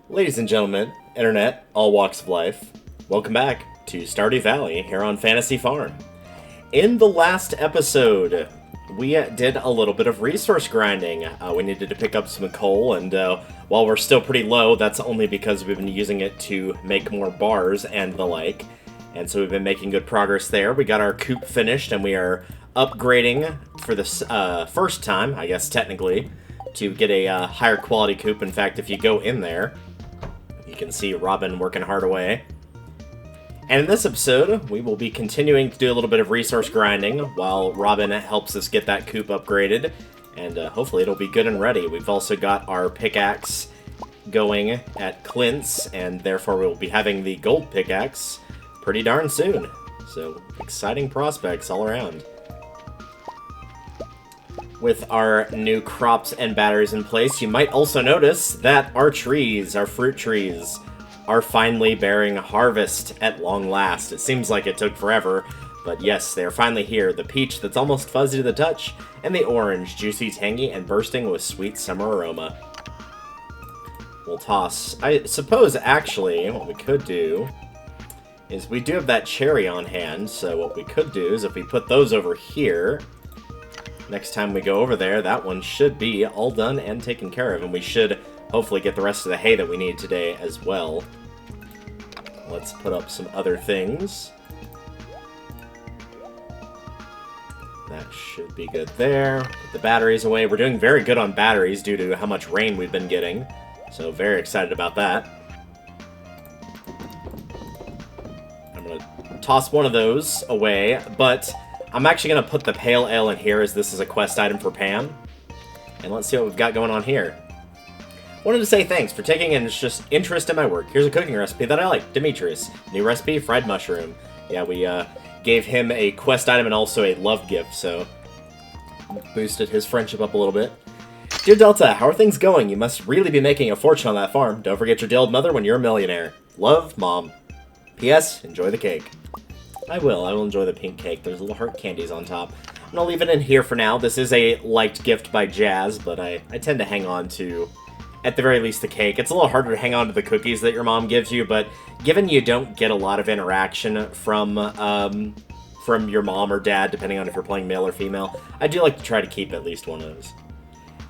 Ladies and gentlemen, internet, all walks of life, welcome back to Stardew Valley here on Fantasy Farm. In the last episode, we did a little bit of resource grinding. We needed to pick up some coal, and while we're still pretty low, that's only because we've been using it to make more bars and the like. And so we've been making good progress there. We got our coop finished, and we are upgrading for the first time, I guess technically, to get a higher quality coop. In fact, if you go in there, you can see Robin working hard away. And in this episode, we will be continuing to do a little bit of resource grinding while Robin helps us get that coop upgraded. And hopefully it'll be good and ready. We've also got our pickaxe going at Clint's, and therefore we'll be having the gold pickaxe pretty darn soon. So, exciting prospects all around. With our new crops and batteries in place, you might also notice that our trees, our fruit trees, are finally bearing harvest at long last. It seems like it took forever, but yes, they are finally here. The peach that's almost fuzzy to the touch, and the orange, juicy, tangy, and bursting with sweet summer aroma. We'll toss. I suppose, actually, what we could do is we do have that cherry on hand, so what we could do is if we put those over here, next time we go over there, that one should be all done and taken care of, and we should hopefully get the rest of the hay that we need today as well. Let's put up some other things. That should be good there. Put the batteries away. We're doing very good on batteries due to how much rain we've been getting, so very excited about that. I'm going to toss one of those away, but I'm actually going to put the pale ale in here as this is a quest item for Pam. And let's see what we've got going on here. Wanted to say thanks for taking an interest in my work. Here's a cooking recipe that I like. Demetrius. New recipe, fried mushroom. Yeah, we gave him a quest item and also a love gift, so boosted his friendship up a little bit. Dear Delta, how are things going? You must really be making a fortune on that farm. Don't forget your dear old mother when you're a millionaire. Love, Mom. P.S. Enjoy the cake. I will enjoy the pink cake. There's little heart candies on top. I'm gonna leave it in here for now. This is a liked gift by Jazz, but I tend to hang on to, at the very least, the cake. It's a little harder to hang on to the cookies that your mom gives you, but given you don't get a lot of interaction from your mom or dad, depending on if you're playing male or female, I do like to try to keep at least one of those.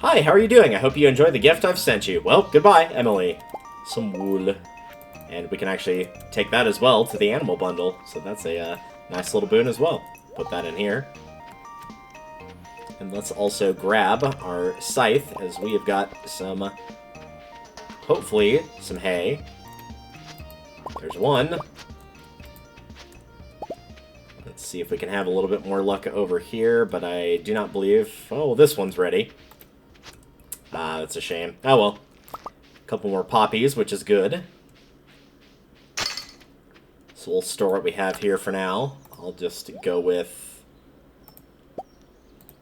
Hi, how are you doing? I hope you enjoy the gift I've sent you. Well, goodbye, Emily. Some wool. And we can actually take that as well to the animal bundle, so that's a nice little boon as well. Put that in here. And let's also grab our scythe, as we have got some, hopefully, some hay. There's one. Let's see if we can have a little bit more luck over here, but I do not believe... Oh, this one's ready. Ah, that's a shame. Oh well. A couple more poppies, which is good. So we'll store what we have here for now. I'll just go with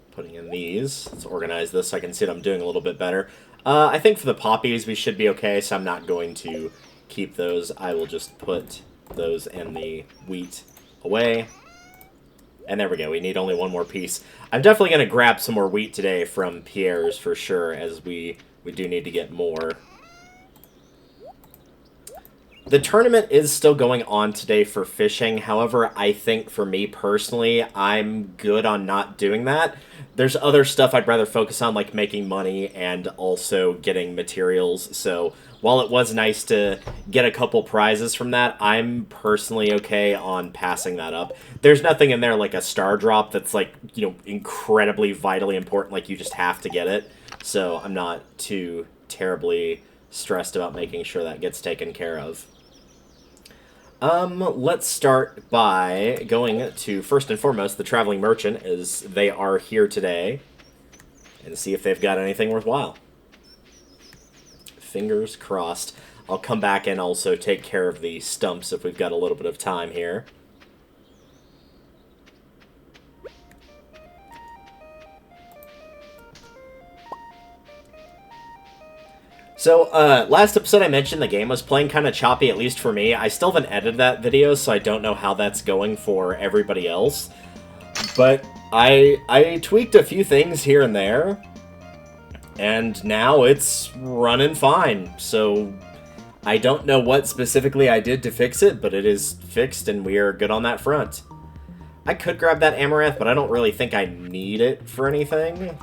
putting in these. Let's organize this so I can see what I'm doing a little bit better. I think for the poppies we should be okay, so I'm not going to keep those. I will just put those and the wheat away. And there we go. We need only one more piece. I'm definitely going to grab some more wheat today from Pierre's for sure, as we do need to get more. The tournament is still going on today for fishing. However, I think for me personally, I'm good on not doing that. There's other stuff I'd rather focus on, like making money and also getting materials. So while it was nice to get a couple prizes from that, I'm personally okay on passing that up. There's nothing in there like a star drop that's like, you know, incredibly vitally important, like you just have to get it. So I'm not too terribly stressed about making sure that gets taken care of. Let's start by going to, first and foremost, the Traveling Merchant, as they are here today, and see if they've got anything worthwhile. Fingers crossed. I'll come back and also take care of the stumps if we've got a little bit of time here. So, last episode I mentioned the game was playing kind of choppy, at least for me. I still haven't edited that video, so I don't know how that's going for everybody else. But I tweaked a few things here and there, and now it's running fine. So I don't know what specifically I did to fix it, but it is fixed and we are good on that front. I could grab that amaranth, but I don't really think I need it for anything.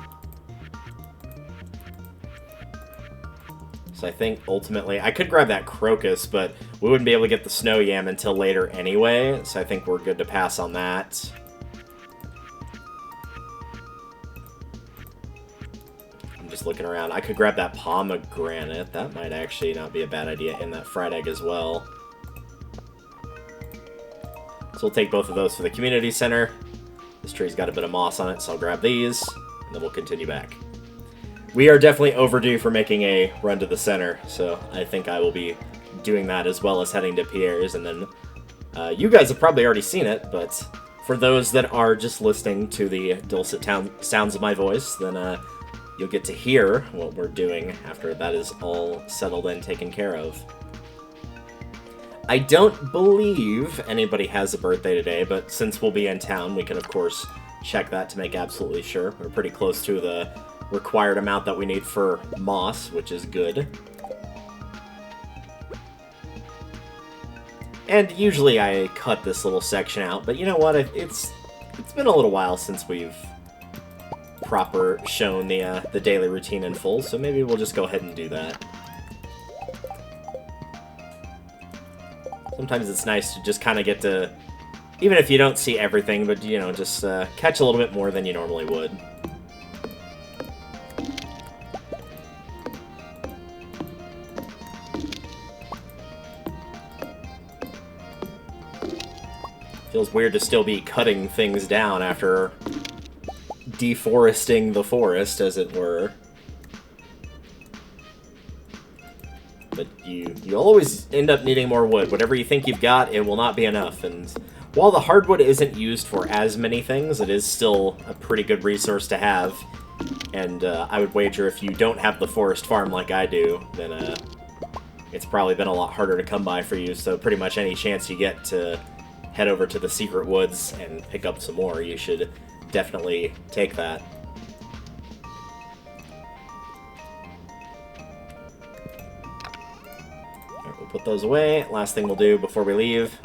So I think ultimately, I could grab that crocus, but we wouldn't be able to get the snow yam until later anyway, so I think we're good to pass on that. I'm just looking around. I could grab that pomegranate. That might actually not be a bad idea, and that fried egg as well. So we'll take both of those for the community center. This tree's got a bit of moss on it, so I'll grab these, and then we'll continue back. We are definitely overdue for making a run to the center, so I think I will be doing that as well as heading to Pierre's, and then you guys have probably already seen it, but for those that are just listening to the dulcet sounds of my voice, then you'll get to hear what we're doing after that is all settled and taken care of. I don't believe anybody has a birthday today, but since we'll be in town, we can of course check that to make absolutely sure. We're pretty close to the required amount that we need for moss, which is good. And usually I cut this little section out, but you know what? It's been a little while since we've proper shown the daily routine in full, so maybe we'll just go ahead and do that. Sometimes it's nice to just kind of get to, even if you don't see everything, but you know, just catch a little bit more than you normally would. Feels weird to still be cutting things down after deforesting the forest, as it were. But you always end up needing more wood. Whatever you think you've got, it will not be enough. And while the hardwood isn't used for as many things, it is still a pretty good resource to have. And I would wager if you don't have the forest farm like I do, then it's probably been a lot harder to come by for you. So pretty much any chance you get to head over to the secret woods and pick up some more, you should definitely take that. Alright, we'll put those away. Last thing we'll do before we leave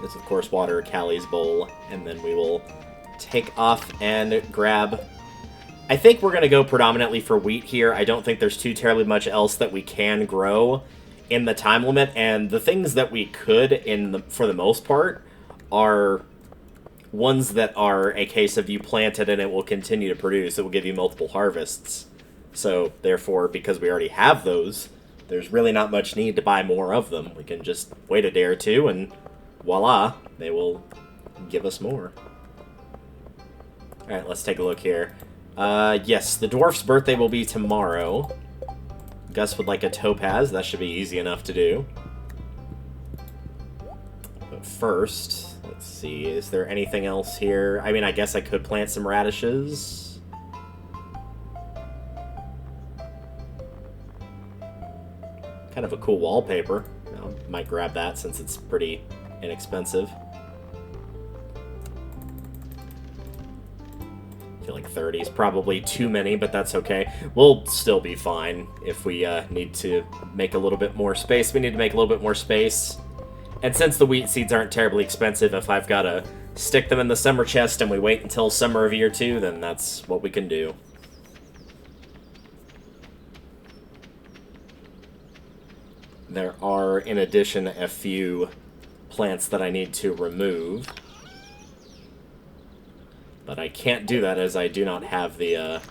is, of course, water Callie's bowl, and then we will take off and grab... I think we're going to go predominantly for wheat here. I don't think there's too terribly much else that we can grow in the time limit, and the things that we could, for the most part, are ones that are a case of you plant it and it will continue to produce. It will give you multiple harvests. So, therefore, because we already have those, there's really not much need to buy more of them. We can just wait a day or two, and voila, they will give us more. Alright, let's take a look here. Yes, the dwarf's birthday will be tomorrow. Gus would like a topaz. That should be easy enough to do. But first, let's see. Is there anything else here? I mean, I guess I could plant some radishes. Kind of a cool wallpaper. I might grab that since it's pretty inexpensive. I feel like 30 is probably too many, but that's okay. We'll still be fine if we need to make a little bit more space. We need to make a little bit more space. And since the wheat seeds aren't terribly expensive, if I've got to stick them in the summer chest and we wait until summer of year 2, then that's what we can do. There are, in addition, a few plants that I need to remove. But I can't do that as I do not have the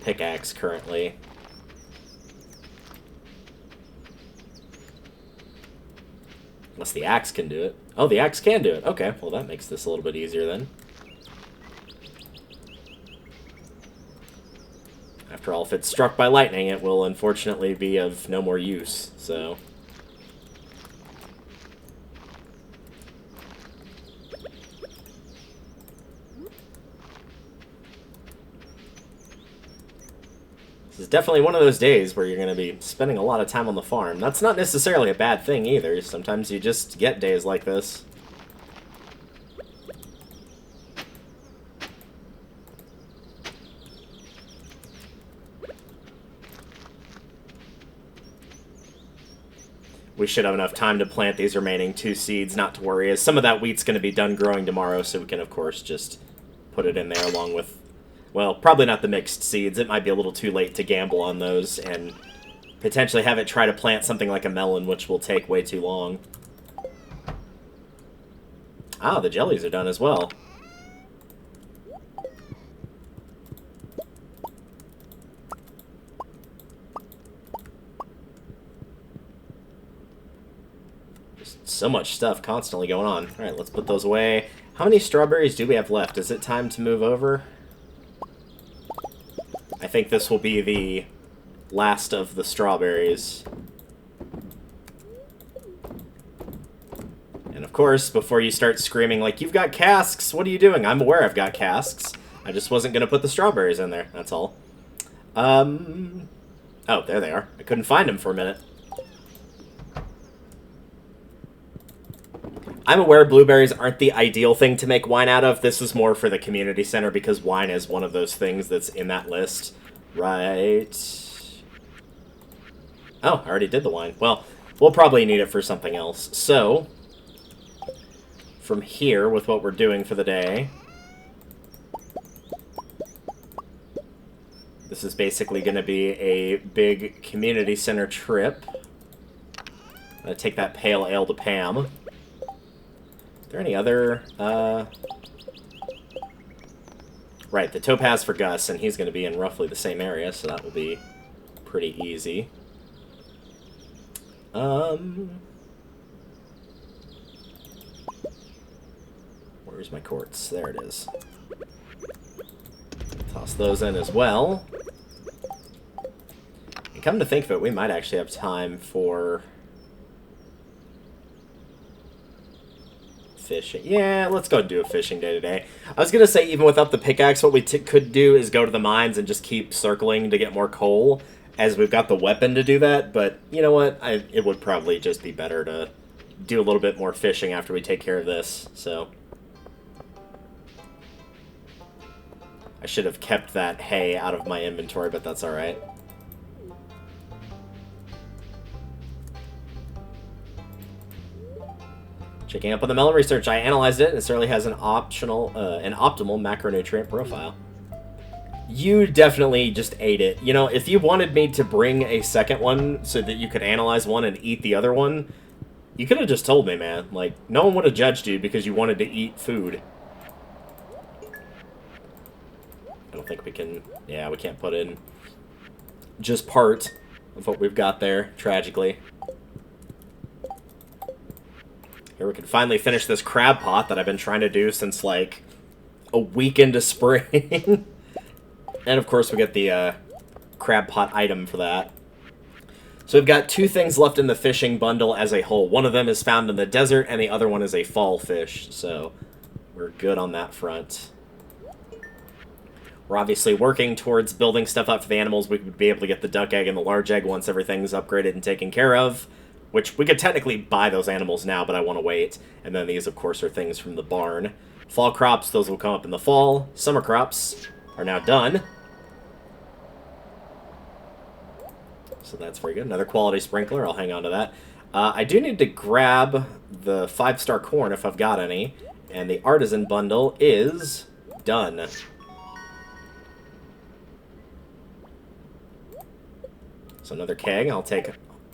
pickaxe currently. Unless the axe can do it. Oh, the axe can do it. Okay, well that makes this a little bit easier then. After all, if it's struck by lightning, it will unfortunately be of no more use, so... This is definitely one of those days where you're going to be spending a lot of time on the farm. That's not necessarily a bad thing either. Sometimes you just get days like this. we should have enough time to plant these remaining 2 seeds, not to worry, as some of that wheat's going to be done growing tomorrow, so we can, of course, just put it in there along with, well, probably not the mixed seeds. It might be a little too late to gamble on those, and potentially have it try to plant something like a melon, which will take way too long. Ah, the jellies are done as well. Just so much stuff constantly going on. Alright, let's put those away. How many strawberries do we have left? Is it time to move over? I think this will be the last of the strawberries. And of course, before you start screaming like, you've got casks, what are you doing? I'm aware I've got casks. I just wasn't going to put the strawberries in there, that's all. Oh, there they are. I couldn't find them for a minute. I'm aware blueberries aren't the ideal thing to make wine out of. This is more for the community center because wine is one of those things that's in that list. Right. Oh, I already did the wine. Well, we'll probably need it for something else. So, from here, with what we're doing for the day, this is basically going to be a big community center trip. I'm going to take that pale ale to Pam. Are there any other... Right, the topaz for Gus, and he's going to be in roughly the same area, so that will be pretty easy. Where's my quartz? There it is. Toss those in as well. And come to think of it, we might actually have time for... fishing. Yeah, let's go do a fishing day today. I was going to say, even without the pickaxe, what we could do is go to the mines and just keep circling to get more coal, as we've got the weapon to do that, but you know what? It would probably just be better to do a little bit more fishing after we take care of this, so... I should have kept that hay out of my inventory, but that's alright. Checking up on the melon research, I analyzed it, and it certainly has an optional, an optimal macronutrient profile. You definitely just ate it. You know, if you wanted me to bring a second one so that you could analyze one and eat the other one, you could have just told me, man. Like, no one would have judged you because you wanted to eat food. I don't think we can... Yeah, we can't put in just part of what we've got there, tragically. Here we can finally finish this crab pot that I've been trying to do since, like, a week into spring. And, of course, we get the crab pot item for that. So we've got 2 things left in the fishing bundle as a whole. One of them is found in the desert, and the other one is a fall fish. So we're good on that front. We're obviously working towards building stuff up for the animals. We would be able to get the duck egg and the large egg once everything's upgraded and taken care of. Which, we could technically buy those animals now, but I want to wait. And then these, of course, are things from the barn. Fall crops, those will come up in the fall. Summer crops are now done. So that's very good. Another quality sprinkler, I'll hang on to that. I do need to grab the 5-star corn if I've got any. And the artisan bundle is done. So another keg,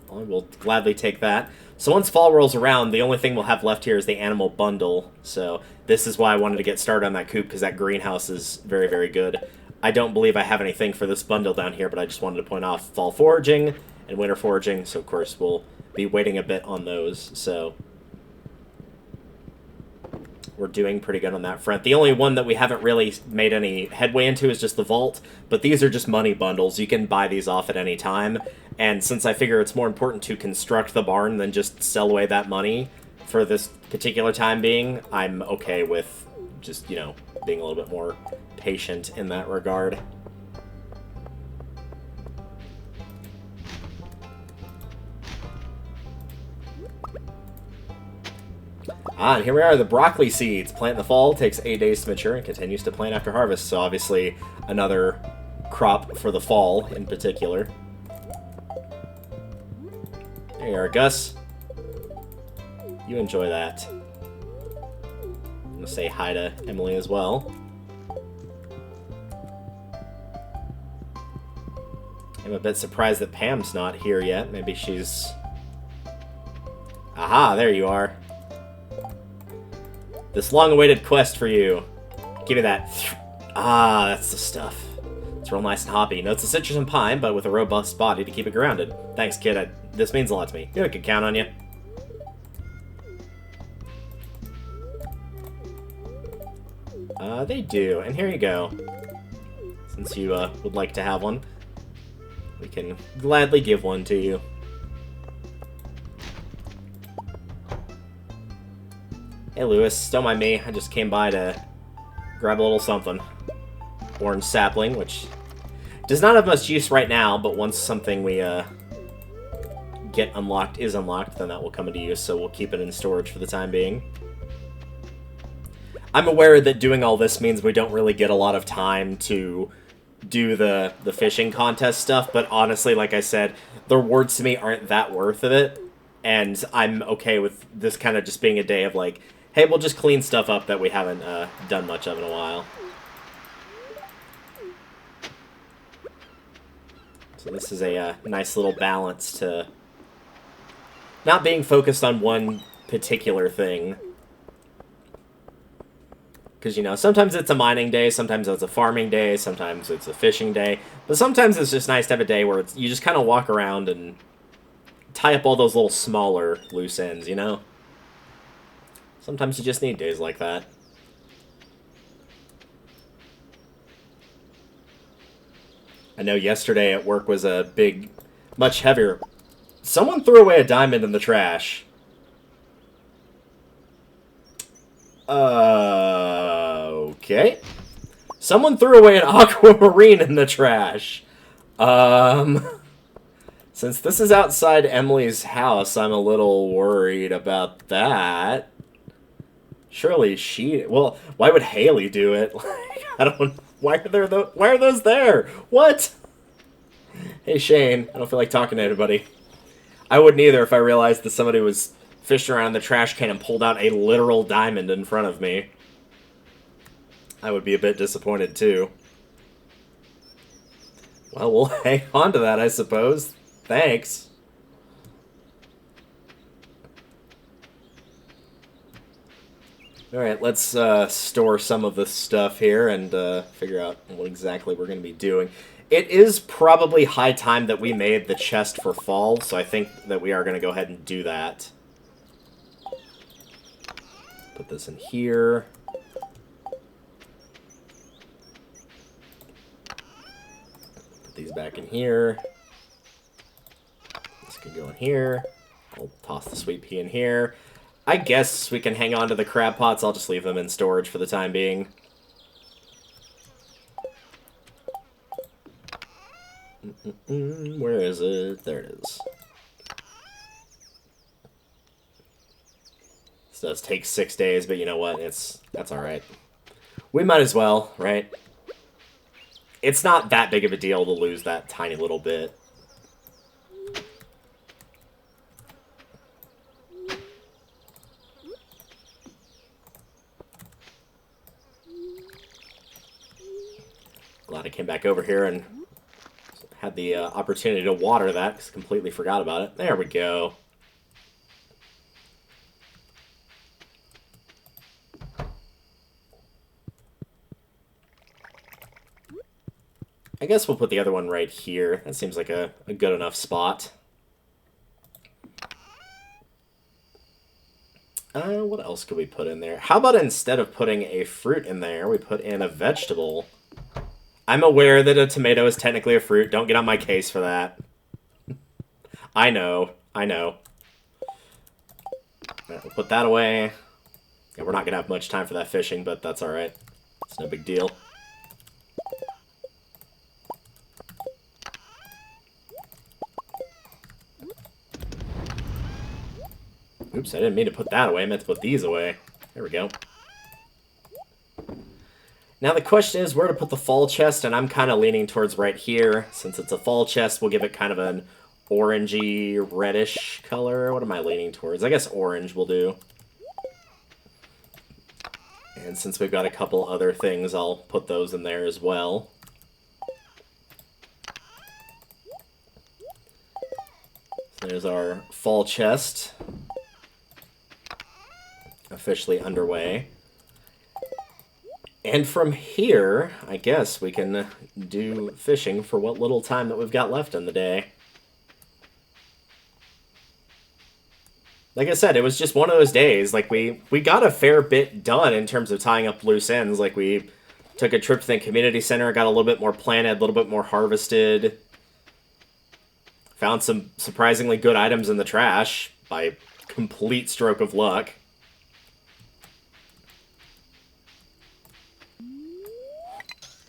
we'll gladly take that. So once fall rolls around, the only thing we'll have left here is the animal bundle. So this is why I wanted to get started on that coop, because that greenhouse is very, very good. I don't believe I have anything for this bundle down here, but I just wanted to point off fall foraging and winter foraging. So, of course, we'll be waiting a bit on those. So we're doing pretty good on that front. The only one that we haven't really made any headway into is just the vault, but these are just money bundles. You can buy these off at any time, and since I figure it's more important to construct the barn than just sell away that money for this particular time being, I'm okay with just, you know, being a little bit more patient in that regard. And here we are, the broccoli seeds. Plant in the fall, takes 8 days to mature, and continues to plant after harvest. So obviously, another crop for the fall in particular. There you are, Gus. You enjoy that. I'm gonna say hi to Emily as well. I'm a bit surprised that Pam's not here yet. Maybe she's... Aha, there you are. This long-awaited quest for you. Give me that. Ah, that's the stuff. It's real nice and hoppy. No, it's a citrus and pine, but with a robust body to keep it grounded. Thanks, kid. This means a lot to me. I can count on you. They do. And here you go. Since you would like to have one, we can gladly give one to you. Hey, Lewis. Don't mind me. I just came by to grab a little something. Orange sapling, which does not have much use right now, but once something we get unlocked is unlocked, then that will come into use, so we'll keep it in storage for the time being. I'm aware that doing all this means we don't really get a lot of time to do the fishing contest stuff, but honestly, like I said, the rewards to me aren't that worth of it, and I'm okay with this kind of just being a day of like, hey, we'll just clean stuff up that we haven't done much of in a while. So this is a nice little balance to not being focused on one particular thing. Because, you know, sometimes it's a mining day, sometimes it's a farming day, sometimes it's a fishing day. But sometimes it's just nice to have a day where you just kind of walk around and tie up all those little smaller loose ends, you know? Sometimes you just need days like that. I know yesterday at work was a big, much heavier... Someone threw away a diamond in the trash. Okay. Someone threw away an aquamarine in the trash. Since this is outside Emily's house, I'm a little worried about that. Surely she... Well, why would Haley do it? Like, I don't... Why are those there? What? Hey, Shane. I don't feel like talking to anybody. I wouldn't either if I realized that somebody was fished around in the trash can and pulled out a literal diamond in front of me. I would be a bit disappointed, too. Well, we'll hang on to that, I suppose. Thanks. Alright, let's store some of this stuff here and figure out what exactly we're going to be doing. It is probably high time that we made the chest for fall, so I think that we are going to go ahead and do that. Put this in here. Put these back in here. This can go in here. I'll toss the sweet pea in here. I guess we can hang on to the crab pots. I'll just leave them in storage for the time being. Where is it? There it is. This does take 6 days, but you know what? That's alright. We might as well, right? It's not that big of a deal to lose that tiny little bit. Glad I came back over here and had the opportunity to water that, because I completely forgot about it. There we go. I guess we'll put the other one right here. That seems like a good enough spot. What else could we put in there? How about instead of putting a fruit in there, we put in a vegetable? I'm aware that a tomato is technically a fruit. Don't get on my case for that. I know. I know. Right, we'll put that away. Yeah, we're not going to have much time for that fishing, but that's alright. It's no big deal. Oops, I didn't mean to put that away. I meant to put these away. There we go. Now the question is where to put the fall chest, and I'm kind of leaning towards right here. Since it's a fall chest, we'll give it kind of an orangey, reddish color. What am I leaning towards? I guess orange will do. And since we've got a couple other things, I'll put those in there as well. So there's our fall chest. Officially underway. And from here, I guess we can do fishing for what little time that we've got left in the day. Like I said, it was just one of those days. Like, we got a fair bit done in terms of tying up loose ends. Like, we took a trip to the community center, got a little bit more planted, a little bit more harvested. Found some surprisingly good items in the trash by complete stroke of luck.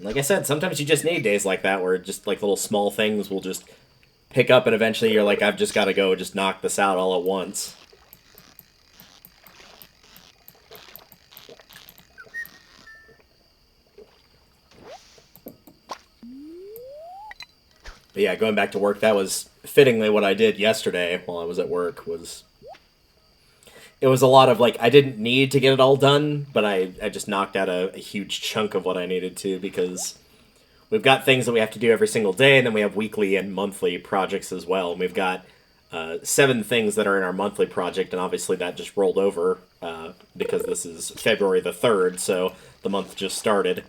Like I said, sometimes you just need days like that where just like little small things will just pick up and eventually you're like, I've just got to go just knock this out all at once. But yeah, going back to work, that was fittingly what I did yesterday while I was at work. It was a lot of, like, I didn't need to get it all done, but I just knocked out a huge chunk of what I needed to, because we've got things that we have to do every single day, and then we have weekly and monthly projects as well. And we've got 7 things that are in our monthly project, and obviously that just rolled over because this is February the 3rd, so the month just started.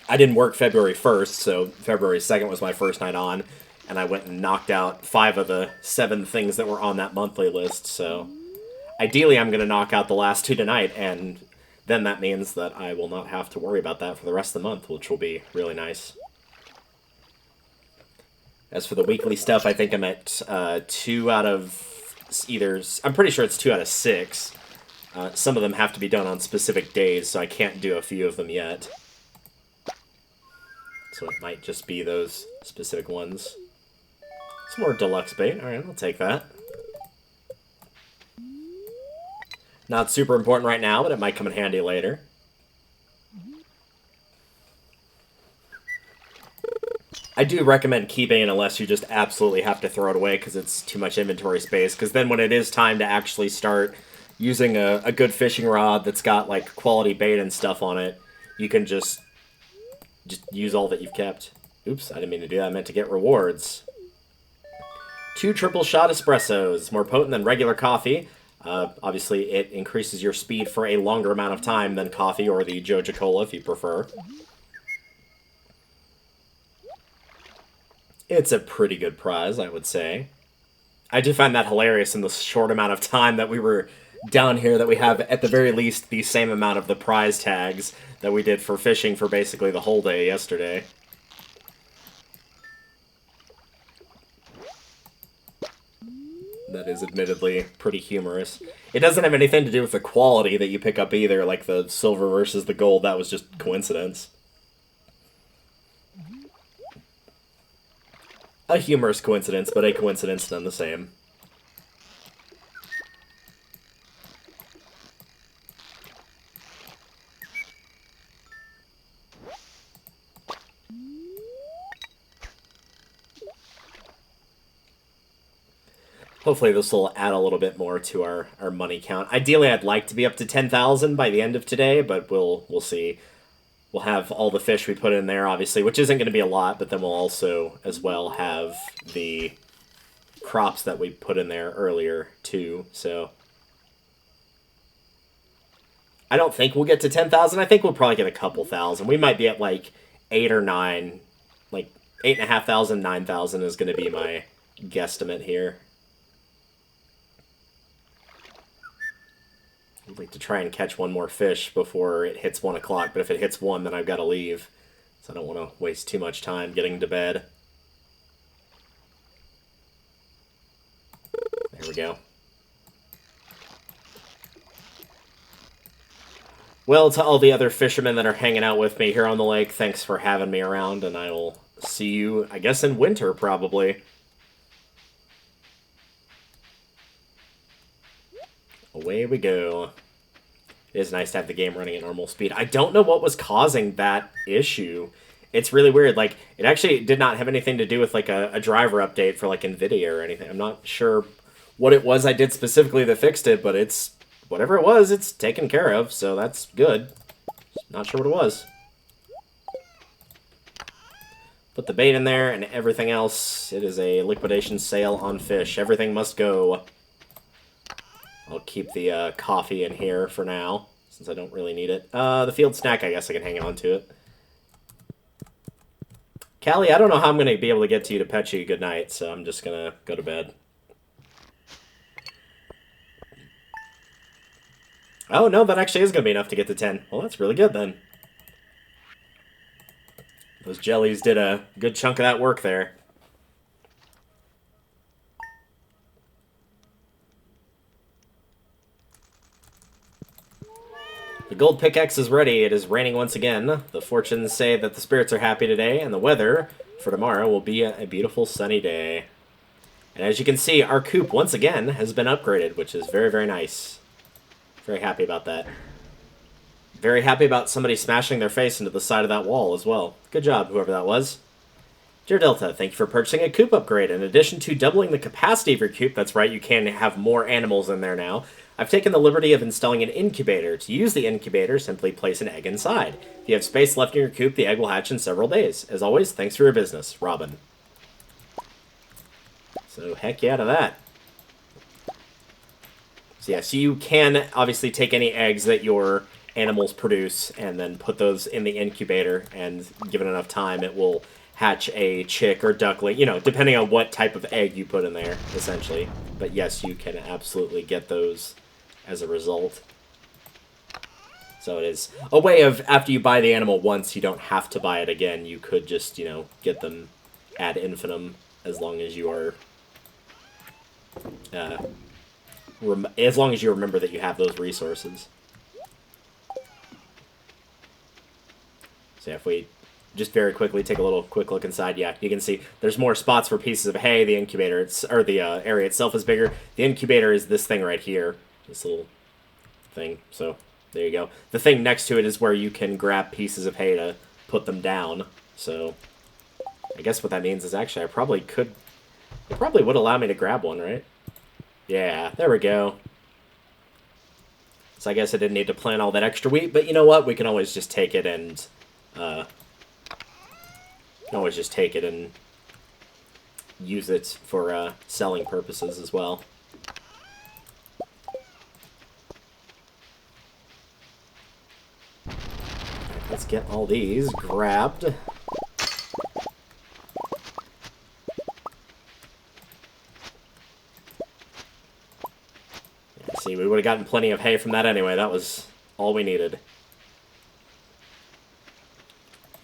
I didn't work February 1st, so February 2nd was my first night on, and I went and knocked out 5 of the 7 things that were on that monthly list, so ideally I'm going to knock out the last 2 tonight, and then that means that I will not have to worry about that for the rest of the month, which will be really nice. As for the weekly stuff, I think I'm at 2 out of either... I'm pretty sure it's 2 out of 6. Some of them have to be done on specific days, so I can't do a few of them yet. So it might just be those specific ones. Some more deluxe bait. Alright, I'll take that. Not super important right now, but it might come in handy later. I do recommend keeping it unless you just absolutely have to throw it away because it's too much inventory space. Because then when it is time to actually start using a good fishing rod that's got like quality bait and stuff on it, you can just use all that you've kept. Oops, I didn't mean to do that. I meant to get rewards. 2 triple shot espressos, more potent than regular coffee. Obviously, it increases your speed for a longer amount of time than coffee or the Joja Cola, if you prefer. It's a pretty good prize, I would say. I do find that hilarious in the short amount of time that we were down here, that we have, at the very least, the same amount of the prize tags that we did for fishing for basically the whole day yesterday. That is admittedly pretty humorous. It doesn't have anything to do with the quality that you pick up either, like the silver versus the gold. That was just coincidence. A humorous coincidence, but a coincidence none the same. Hopefully this will add a little bit more to our money count. Ideally, I'd like to be up to 10,000 by the end of today, but we'll see. We'll have all the fish we put in there, obviously, which isn't going to be a lot, but then we'll also, as well, have the crops that we put in there earlier, too, so... I don't think we'll get to 10,000. I think we'll probably get a couple thousand. We might be at, like, 8 or 9. Like, 8,500, 9,000 is going to be my guesstimate here. I'd like to try and catch one more fish before it hits 1 o'clock, but if it hits 1, then I've got to leave. So I don't want to waste too much time getting to bed. There we go. Well, to all the other fishermen that are hanging out with me here on the lake, thanks for having me around, and I will see you, I guess, in winter, probably. Away we go. It is nice to have the game running at normal speed. I don't know what was causing that issue. It's really weird. Like, it actually did not have anything to do with, like, a driver update for, like, NVIDIA or anything. I'm not sure what it was I did specifically that fixed it, but it's... Whatever it was, it's taken care of, so that's good. Not sure what it was. Put the bait in there and everything else. It is a liquidation sale on fish. Everything must go. I'll keep the coffee in here for now, since I don't really need it. The field snack, I guess I can hang on to it. Callie, I don't know how I'm going to be able to get to you to pet you good night, so I'm just going to go to bed. Oh, no, that actually is going to be enough to get to 10. Well, that's really good, then. Those jellies did a good chunk of that work there. The gold pickaxe is ready. It is raining once again. The fortunes say that the spirits are happy today, and the weather for tomorrow will be a beautiful sunny day. And as you can see, our coop once again has been upgraded, which is very, very nice. Very happy about that. Very happy about somebody smashing their face into the side of that wall as well. Good job, whoever that was. Dear Delta, thank you for purchasing a coop upgrade. In addition to doubling the capacity of your coop, that's right, you can have more animals in there now, I've taken the liberty of installing an incubator. To use the incubator, simply place an egg inside. If you have space left in your coop, the egg will hatch in several days. As always, thanks for your business, Robin. So, heck yeah to that. So yeah, so you can obviously take any eggs that your animals produce and then put those in the incubator, and given enough time, it will hatch a chick or duckling, you know, depending on what type of egg you put in there, essentially. But yes, you can absolutely get those as a result. So it is a way of, after you buy the animal once, you don't have to buy it again. You could just, you know, get them ad infinitum as long as you are... as long as you remember that you have those resources. So if we just very quickly take a quick look inside, yeah, you can see there's more spots for pieces of hay. The incubator, the area itself is bigger. The incubator is this thing right here, this little thing. So there you go. The thing next to it is where you can grab pieces of hay to put them down. So I guess what that means is actually I probably could. It probably would allow me to grab one, right? Yeah, there we go. So I guess I didn't need to plant all that extra wheat, but you know what? We can always just take it and use it for selling purposes as well. Let's get all these grabbed. See, we would have gotten plenty of hay from that anyway. That was all we needed.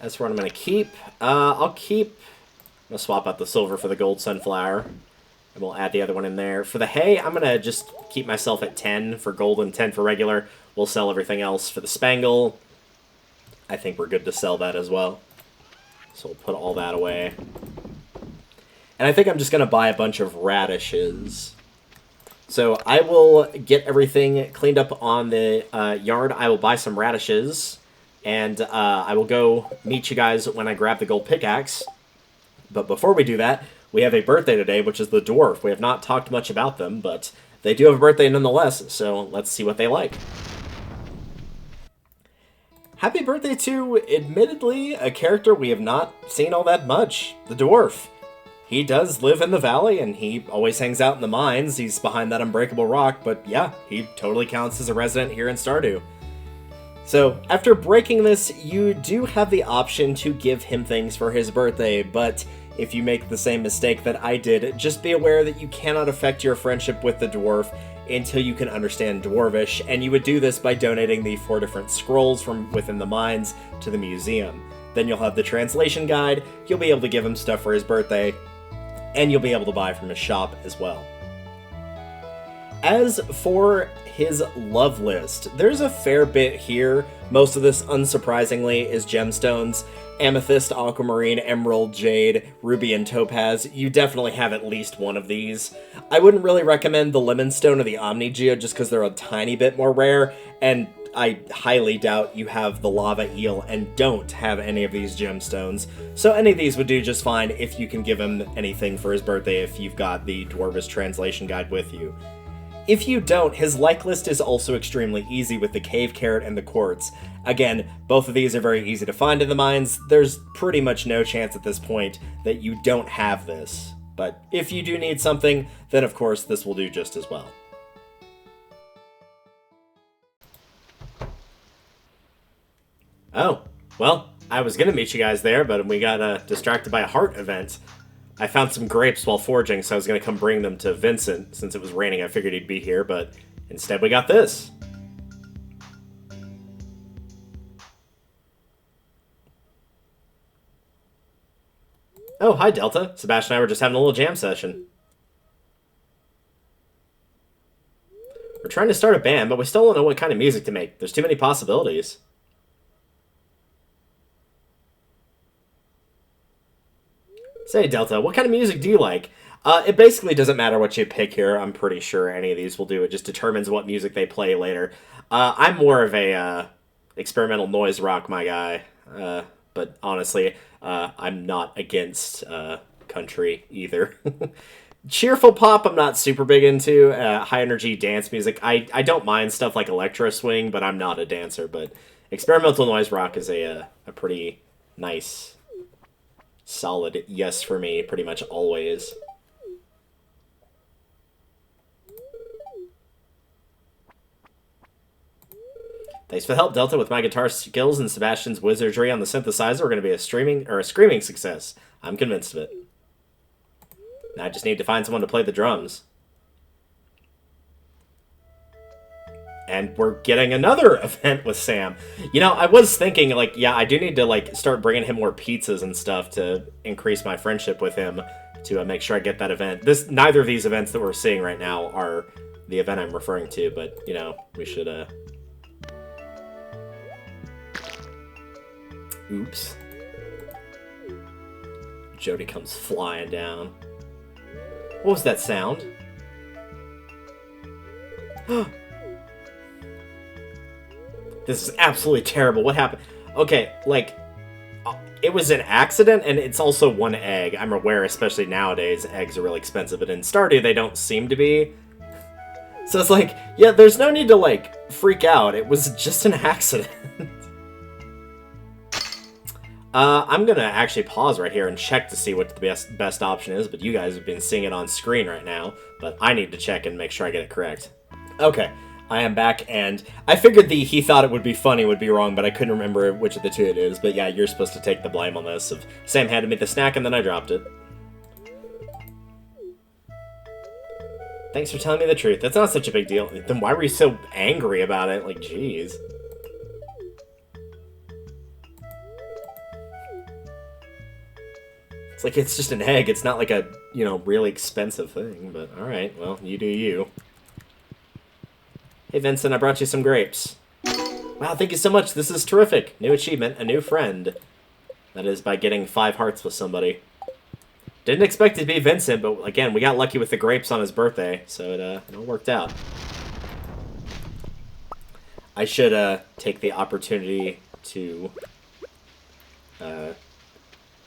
That's what I'm going to keep. I'm going to swap out the silver for the gold sunflower. And we'll add the other one in there. For the hay, I'm going to just keep myself at 10 for gold and 10 for regular. We'll sell everything else for the spangle. I think we're good to sell that as well. So we'll put all that away. And I think I'm just going to buy a bunch of radishes. So I will get everything cleaned up on the yard. I will buy some radishes, and I will go meet you guys when I grab the gold pickaxe. But before we do that, we have a birthday today, which is the dwarf. We have not talked much about them, but they do have a birthday nonetheless, so let's see what they like. Happy birthday to, admittedly, a character we have not seen all that much, the dwarf. He does live in the valley, and he always hangs out in the mines. He's behind that unbreakable rock, but yeah, he totally counts as a resident here in Stardew. So, after breaking this, you do have the option to give him things for his birthday, but if you make the same mistake that I did, just be aware that you cannot affect your friendship with the dwarf until you can understand Dwarvish, and you would do this by donating the 4 different scrolls from within the mines to the museum. Then you'll have the translation guide, you'll be able to give him stuff for his birthday, and you'll be able to buy from his shop as well. As for his love list, there's a fair bit here. Most of this, unsurprisingly, is gemstones. Amethyst, aquamarine, emerald, jade, ruby, and topaz. You definitely have at least one of these. I wouldn't really recommend the lemon stone or the omnigeo just because they're a tiny bit more rare, and I highly doubt you have the lava eel and don't have any of these gemstones. So any of these would do just fine if you can give him anything for his birthday if you've got the Dwarvish translation guide with you. If you don't, his like list is also extremely easy with the cave carrot and the quartz. Again, both of these are very easy to find in the mines. There's pretty much no chance at this point that you don't have this. But if you do need something, then of course this will do just as well. Oh, well, I was gonna meet you guys there, but we got distracted by a heart event. I found some grapes while foraging, so I was gonna come bring them to Vincent. Since it was raining, I figured he'd be here, but instead we got this. Oh, hi, Delta. Sebastian and I were just having a little jam session. We're trying to start a band, but we still don't know what kind of music to make. There's too many possibilities. Say, Delta, what kind of music do you like? It basically doesn't matter what you pick here. I'm pretty sure any of these will do. It just determines what music they play later. I'm more of a experimental noise rock, my guy. But honestly, I'm not against country either. Cheerful pop, I'm not super big into. High energy dance music, I don't mind stuff like electro swing, but I'm not a dancer. But experimental noise rock is a pretty nice, solid yes for me, pretty much always. Thanks for the help, Delta. With my guitar skills and Sebastian's wizardry on the synthesizer, we're going to be a screaming success. I'm convinced of it. Now I just need to find someone to play the drums. And we're getting another event with Sam. You know, I was thinking, like, yeah, I do need to, like, start bringing him more pizzas and stuff to increase my friendship with him to make sure I get that event. Neither of these events that we're seeing right now are the event I'm referring to, but, you know, we should, Oops. Jody comes flying down. What was that sound? This is absolutely terrible. What happened? Okay, like, it was an accident, and it's also one egg. I'm aware, especially nowadays, eggs are really expensive, but in Stardew, they don't seem to be. So it's like, yeah, there's no need to, like, freak out. It was just an accident. I'm gonna actually pause right here and check to see what the best option is, but you guys have been seeing it on screen right now, but I need to check and make sure I get it correct. Okay, I am back, and I figured the he thought it would be funny would be wrong, but I couldn't remember which of the two it is, but yeah, you're supposed to take the blame on this. Sam handed me the snack, and then I dropped it. Thanks for telling me the truth. That's not such a big deal. Then why were you so angry about it? Like, jeez. It's like, it's just an egg. It's not like a, you know, really expensive thing, but alright, well, you do you. Hey, Vincent, I brought you some grapes. Wow, thank you so much. This is terrific. New achievement, a new friend. That is by getting 5 hearts with somebody. Didn't expect it to be Vincent, but again, we got lucky with the grapes on his birthday, so it all worked out. I should take the opportunity to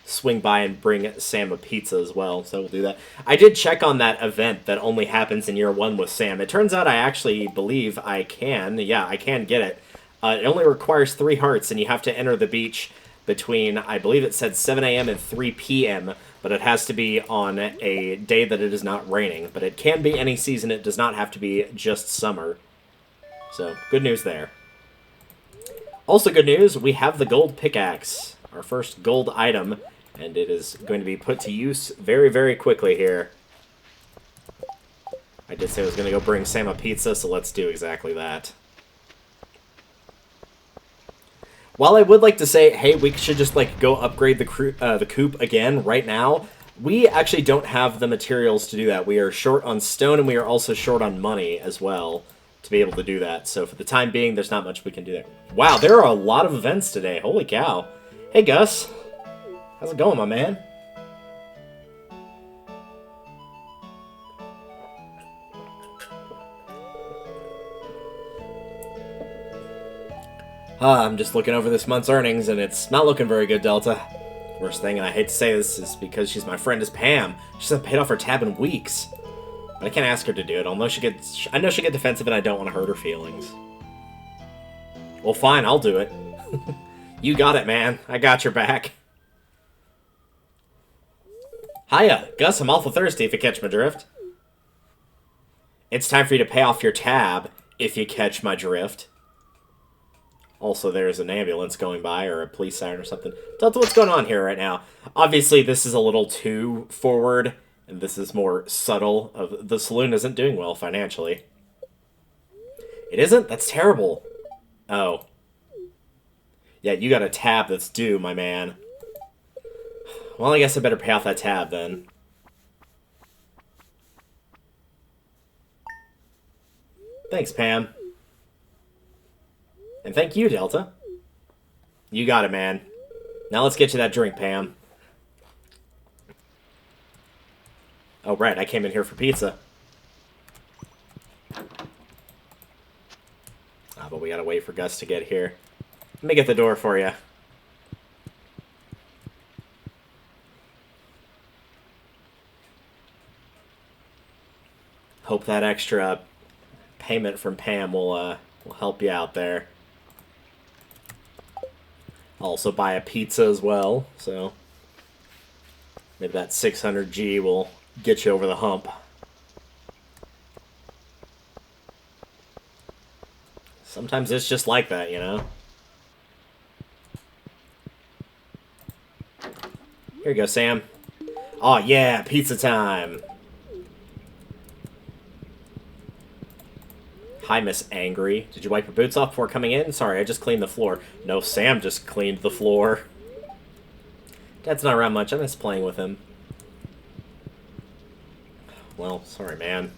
swing by and bring Sam a pizza as well, so we'll do that. I did check on that event that only happens in year 1 with Sam. It turns out I actually believe I can. Yeah, I can get it. It only requires 3 hearts, and you have to enter the beach between, I believe it said 7 a.m. and 3 p.m., but it has to be on a day that it is not raining. But it can be any season. It does not have to be just summer. So, good news there. Also good news, we have the gold pickaxe, our first gold item, and it is going to be put to use very, very quickly here. I did say I was going to go bring Sam a pizza, so let's do exactly that. While I would like to say, hey, we should just, like, go upgrade the coop again right now, we actually don't have the materials to do that. We are short on stone, and we are also short on money as well to be able to do that. So for the time being, there's not much we can do there. Wow, there are a lot of events today. Holy cow. Hey, Gus. How's it going, my man? I'm just looking over this month's earnings, and it's not looking very good, Delta. Worst thing, and I hate to say this, is because she's my friend, is Pam. She hasn't paid off her tab in weeks. But I can't ask her to do it. I know she'll get defensive, and I don't want to hurt her feelings. Well, fine, I'll do it. You got it, man. I got your back. Hiya, Gus, I'm awful thirsty if you catch my drift. It's time for you to pay off your tab if you catch my drift. Also, there's an ambulance going by, or a police siren or something. Delta, what's going on here right now? Obviously, this is a little too forward, and this is more subtle. The saloon isn't doing well financially. It isn't? That's terrible. Oh. Yeah, you got a tab that's due, my man. Well, I guess I better pay off that tab, then. Thanks, Pam. And thank you, Delta. You got it, man. Now let's get you that drink, Pam. Oh, right, I came in here for pizza. Ah, but we gotta wait for Gus to get here. Let me get the door for you. Hope that extra payment from Pam will help you out there. I'll also buy a pizza as well, so maybe that 600G will get you over the hump. Sometimes it's just like that, you know? Here you go, Sam. Oh yeah, pizza time! Hi, Miss Angry. Did you wipe your boots off before coming in? Sorry, I just cleaned the floor. No, Sam just cleaned the floor. Dad's not around much. I miss playing with him. Well, sorry, man.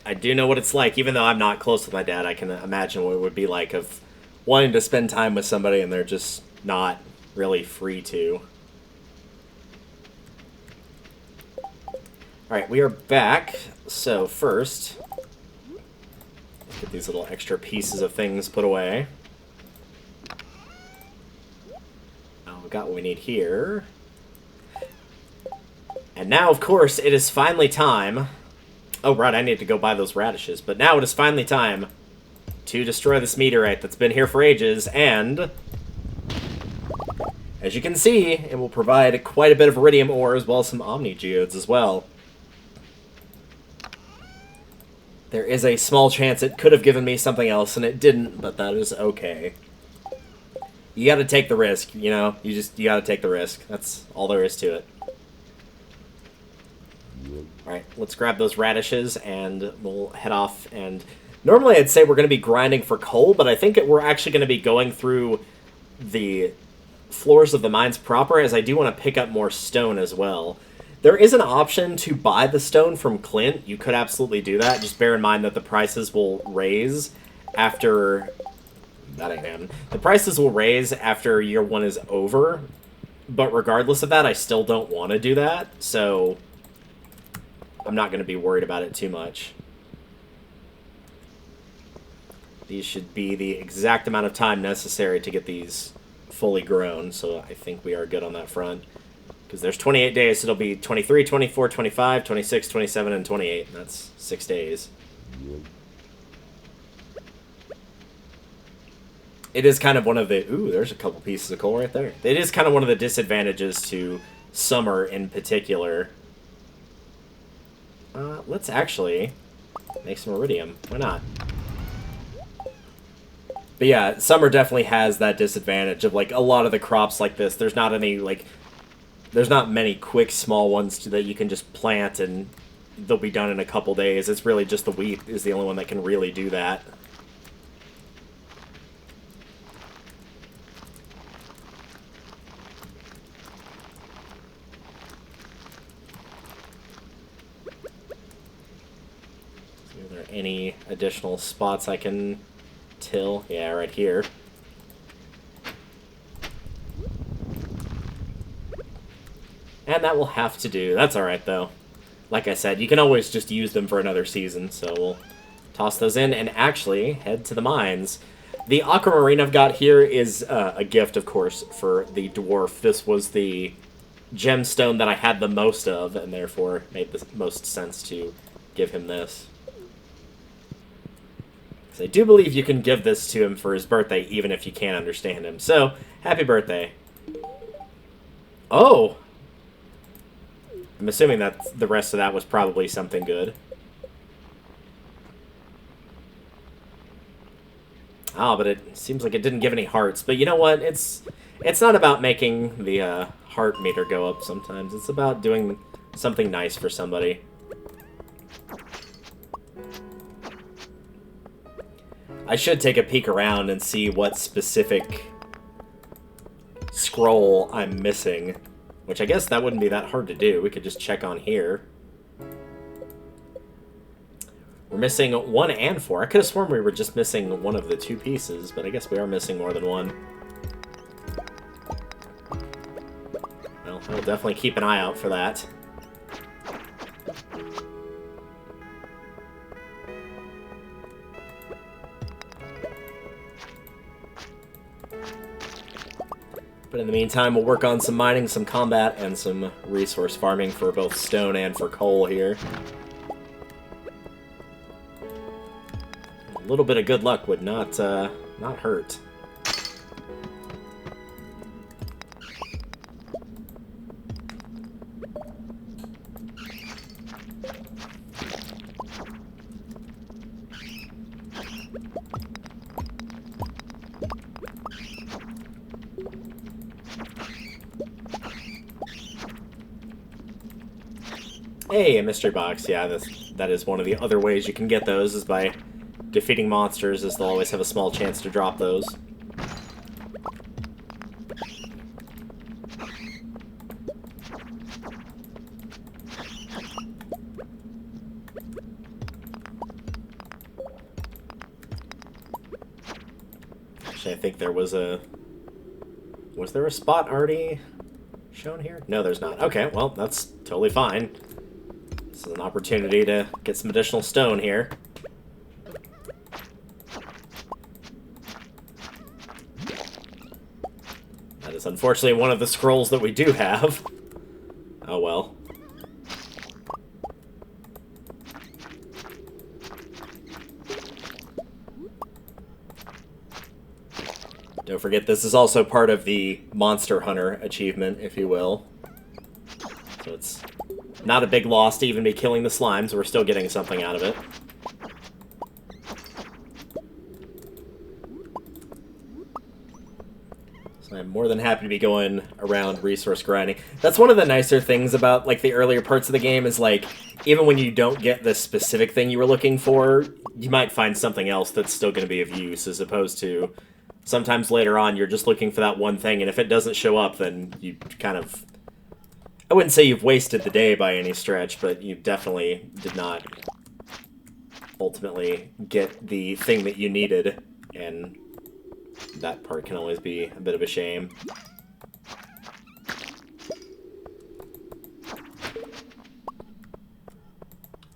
I do know what it's like. Even though I'm not close with my dad, I can imagine what it would be like of wanting to spend time with somebody and they're just not really free to. Alright, we are back. So first, let's get these little extra pieces of things put away. Oh, we got what we need here. And now, of course, it is finally time. Oh, right, I need to go buy those radishes. But now it is finally time to destroy this meteorite that's been here for ages, and as you can see, it will provide quite a bit of iridium ore as well as some omni geodes as well. There is a small chance it could have given me something else, and it didn't, but that is okay. You gotta take the risk, you know? You gotta take the risk. That's all there is to it. Alright, let's grab those radishes, and we'll head off, and normally I'd say we're going to be grinding for coal, but I think we're actually going to be going through the floors of the mines proper, as I do want to pick up more stone as well. There is an option to buy the stone from Clint. You could absolutely do that. Just bear in mind that the prices will raise after... That ain't happening. The prices will raise after year 1 is over, but regardless of that, I still don't want to do that, so I'm not going to be worried about it too much. These should be the exact amount of time necessary to get these fully grown, so I think we are good on that front. Because there's 28 days, so it'll be 23, 24, 25, 26, 27, and 28. That's 6 days. It is kind of one of the... Ooh, there's a couple pieces of coal right there. It is kind of one of the disadvantages to summer in particular. Let's actually make some iridium. Why not? But yeah, summer definitely has that disadvantage of, like, a lot of the crops like this. There's not any, like... There's not many quick, small ones that you can just plant and they'll be done in a couple days. It's really just the wheat is the only one that can really do that. Are there any additional spots I can till? Yeah, right here. And that will have to do. That's alright, though. Like I said, you can always just use them for another season, so we'll toss those in and actually head to the mines. The aquamarine I've got here is a gift, of course, for the dwarf. This was the gemstone that I had the most of, and therefore made the most sense to give him this. So I do believe you can give this to him for his birthday, even if you can't understand him. So, happy birthday. Oh! I'm assuming that the rest of that was probably something good. Ah, but it seems like it didn't give any hearts. But you know what? It's not about making the heart meter go up sometimes. It's about doing something nice for somebody. I should take a peek around and see what specific scroll I'm missing. Which I guess that wouldn't be that hard to do. We could just check on here. We're missing 1 and 4. I could have sworn we were just missing one of the 2 pieces, but I guess we are missing more than one. Well, I'll definitely keep an eye out for that. But in the meantime, we'll work on some mining, some combat, and some resource farming for both stone and for coal here. A little bit of good luck would not hurt. Hey, a mystery box. Yeah, that is one of the other ways you can get those, is by defeating monsters, as they'll always have a small chance to drop those. Actually, I think there was a... Was there a spot already shown here? No, there's not. Okay, well, that's totally fine. This is an opportunity to get some additional stone here. That is unfortunately one of the scrolls that we do have. Oh well. Don't forget, this is also part of the Monster Hunter achievement, if you will. So it's not a big loss to even be killing the slimes. We're still getting something out of it. So I'm more than happy to be going around resource grinding. That's one of the nicer things about, like, the earlier parts of the game is, like, even when you don't get the specific thing you were looking for, you might find something else that's still going to be of use, as opposed to sometimes later on you're just looking for that one thing, and if it doesn't show up, then you kind of... I wouldn't say you've wasted the day by any stretch, but you definitely did not ultimately get the thing that you needed, and that part can always be a bit of a shame.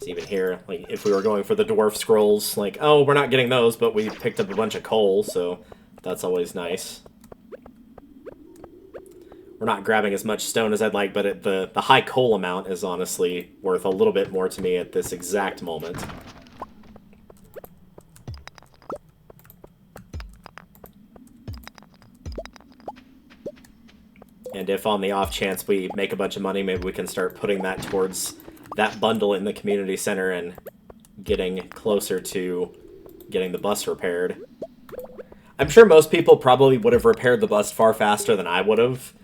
So even here, like, if we were going for the dwarf scrolls, like, oh, we're not getting those, but we picked up a bunch of coal, so that's always nice. We're not grabbing as much stone as I'd like, but the high coal amount is honestly worth a little bit more to me at this exact moment. And if on the off chance we make a bunch of money, maybe we can start putting that towards that bundle in the community center and getting closer to getting the bus repaired. I'm sure most people probably would have repaired the bus far faster than I would have,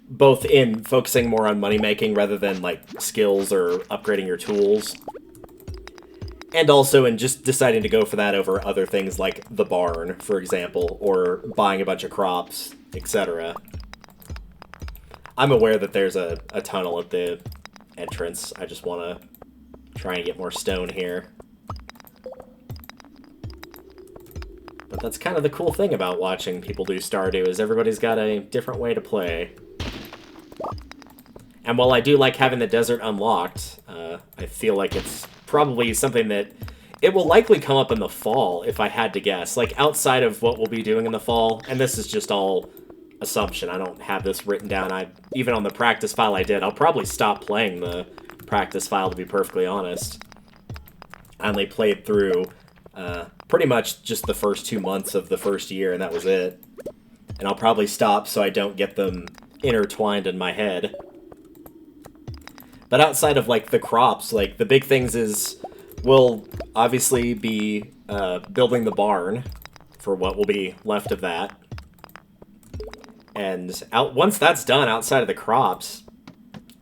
both in focusing more on money-making rather than, like, skills or upgrading your tools, and also in just deciding to go for that over other things like the barn, for example, or buying a bunch of crops, etc. I'm aware that there's a tunnel at the entrance. I just want to try and get more stone here. But that's kind of the cool thing about watching people do Stardew, is everybody's got a different way to play. And while I do like having the desert unlocked, I feel like it's probably something that it will likely come up in the fall, if I had to guess. Like, outside of what we'll be doing in the fall, and this is just all assumption. I don't have this written down. Even on the practice file I did, I'll probably stop playing the practice file, to be perfectly honest. I only played through pretty much just the first 2 months of the first year, and that was it. And I'll probably stop so I don't get them intertwined in my head. But outside of, like, the crops, like, the big things is we'll obviously be building the barn for what will be left of that. And once that's done, outside of the crops,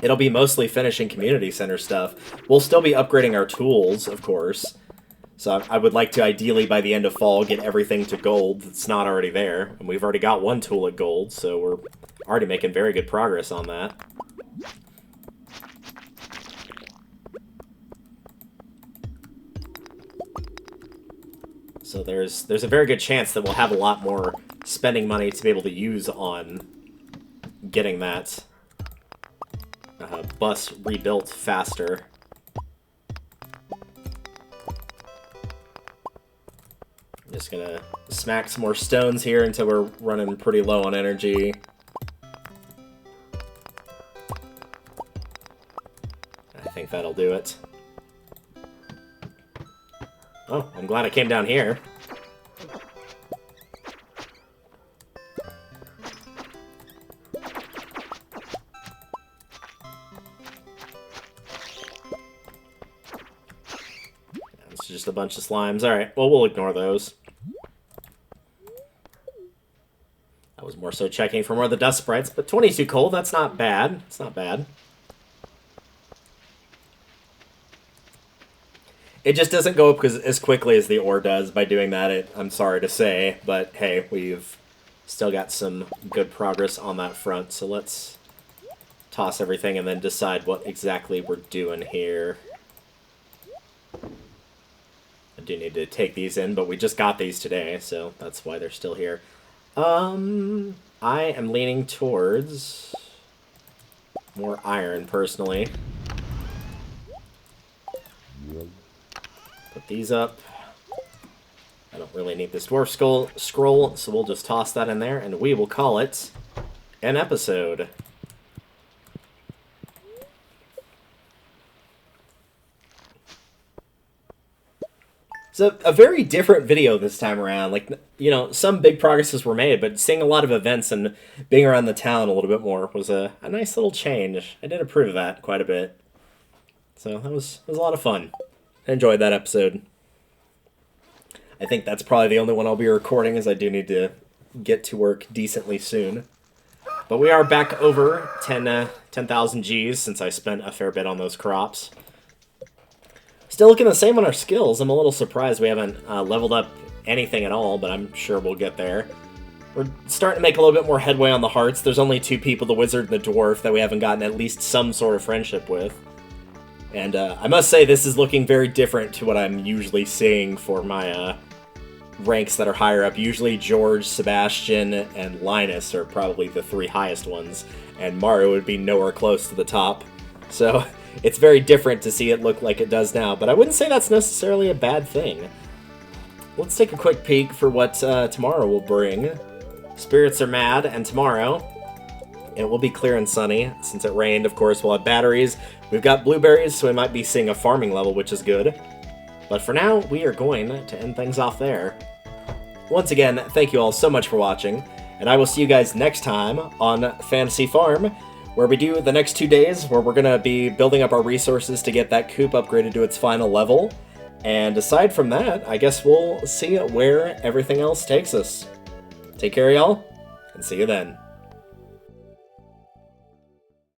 it'll be mostly finishing community center stuff. We'll still be upgrading our tools, of course. So I would like to, ideally, by the end of fall, get everything to gold that's not already there. And we've already got one tool at gold, so we're already making very good progress on that. So there's a very good chance that we'll have a lot more spending money to be able to use on getting that bus rebuilt faster. I'm just gonna smack some more stones here until we're running pretty low on energy. I think that'll do it. Oh, I'm glad I came down here. It's just a bunch of slimes. Alright, well, we'll ignore those. I was more so checking for more of the dust sprites, but 22 coal, that's not bad. It's not bad. It just doesn't go up as quickly as the ore does by doing that, I'm sorry to say, but hey, we've still got some good progress on that front, so let's toss everything and then decide what exactly we're doing here. I do need to take these in, but we just got these today, so that's why they're still here. I am leaning towards more iron, personally. Put these up. I don't really need this dwarf scroll, so we'll just toss that in there, and we will call it an episode. It's a very different video this time around. Like, you know, some big progresses were made, but seeing a lot of events and being around the town a little bit more was a nice little change. I did approve of that quite a bit. So that was a lot of fun. I enjoyed that episode. I think that's probably the only one I'll be recording, as I do need to get to work decently soon. But we are back over 10,000 Gs since I spent a fair bit on those crops. Still looking the same on our skills. I'm a little surprised we haven't leveled up anything at all, but I'm sure we'll get there. We're starting to make a little bit more headway on the hearts. There's only 2 people, the wizard and the dwarf, that we haven't gotten at least some sort of friendship with. And I must say, this is looking very different to what I'm usually seeing for my ranks that are higher up. Usually George, Sebastian, and Linus are probably the 3 highest ones, and Mario would be nowhere close to the top. So it's very different to see it look like it does now, but I wouldn't say that's necessarily a bad thing. Let's take a quick peek for what tomorrow will bring. Spirits are mad, and tomorrow it will be clear and sunny. Since it rained, of course, we'll have batteries. We've got blueberries, so we might be seeing a farming level, which is good. But for now, we are going to end things off there. Once again, thank you all so much for watching, and I will see you guys next time on Fantasy Farm, where we do the next 2 days, where we're going to be building up our resources to get that coop upgraded to its final level. And aside from that, I guess we'll see where everything else takes us. Take care, y'all, and see you then.